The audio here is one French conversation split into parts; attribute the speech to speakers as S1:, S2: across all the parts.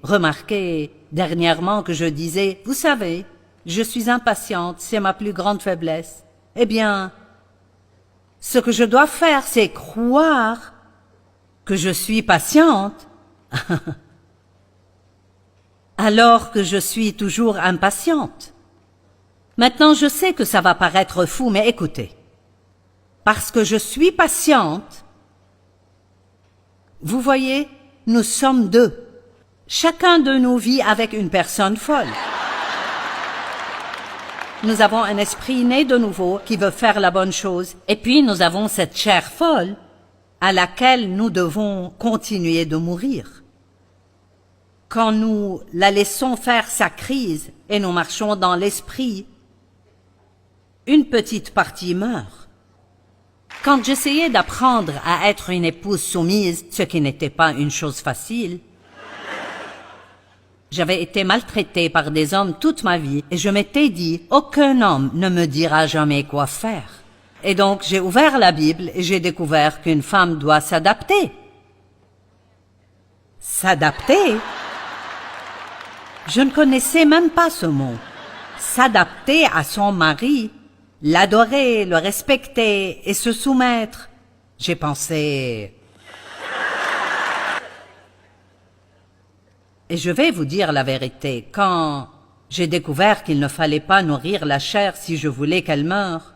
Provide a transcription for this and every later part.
S1: remarqué dernièrement que je disais, vous savez, je suis impatiente, c'est ma plus grande faiblesse. Eh bien, ce que je dois faire, c'est croire que je suis patiente, alors que je suis toujours impatiente. Maintenant, je sais que ça va paraître fou, mais écoutez, parce que je suis patiente, vous voyez, nous sommes deux. Chacun de nous vit avec une personne folle. Nous avons un esprit né de nouveau qui veut faire la bonne chose, et puis nous avons cette chair folle à laquelle nous devons continuer de mourir. Quand nous la laissons faire sa crise et nous marchons dans l'esprit, une petite partie meurt. Quand j'essayais d'apprendre à être une épouse soumise, ce qui n'était pas une chose facile, j'avais été maltraitée par des hommes toute ma vie et je m'étais dit, aucun homme ne me dira jamais quoi faire. Et donc j'ai ouvert la Bible et j'ai découvert qu'une femme doit s'adapter. S'adapter? Je ne connaissais même pas ce mot. S'adapter à son mari, l'adorer, le respecter et se soumettre. J'ai pensé... Et je vais vous dire la vérité, quand j'ai découvert qu'il ne fallait pas nourrir la chair si je voulais qu'elle meure.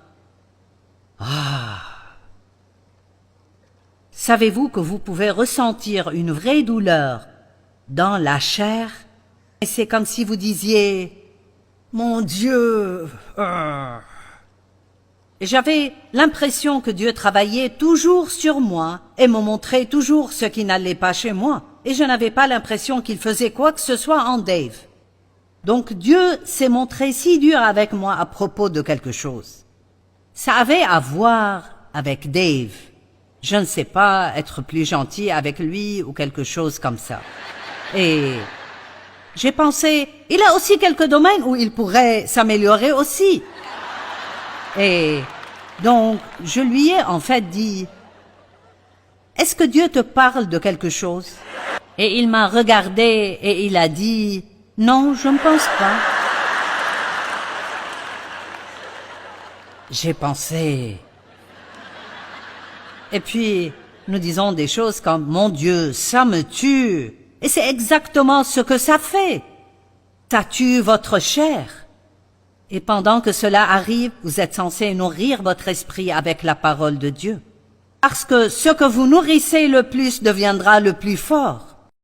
S1: Savez-vous que vous pouvez ressentir une vraie douleur dans la chair? Et c'est comme si vous disiez, mon Dieu! Et j'avais l'impression que Dieu travaillait toujours sur moi et me montrait toujours ce qui n'allait pas chez moi. Et je n'avais pas l'impression qu'il faisait quoi que ce soit en Dave. Donc Dieu s'est montré si dur avec moi à propos de quelque chose. Ça avait à voir avec Dave. Je ne sais pas, être plus gentil avec lui ou quelque chose comme ça. Et j'ai pensé, il a aussi quelques domaines où il pourrait s'améliorer aussi. Et donc, je lui ai en fait dit, est-ce que Dieu te parle de quelque chose? Et il m'a regardé et il a dit, non, je ne pense pas. J'ai pensé. Et puis, nous disons des choses comme, mon Dieu, ça me tue. Et c'est exactement ce que ça fait. Ça tue votre chair. Et pendant que cela arrive, vous êtes censé nourrir votre esprit avec la parole de Dieu. Parce que ce que vous nourrissez le plus deviendra le plus fort.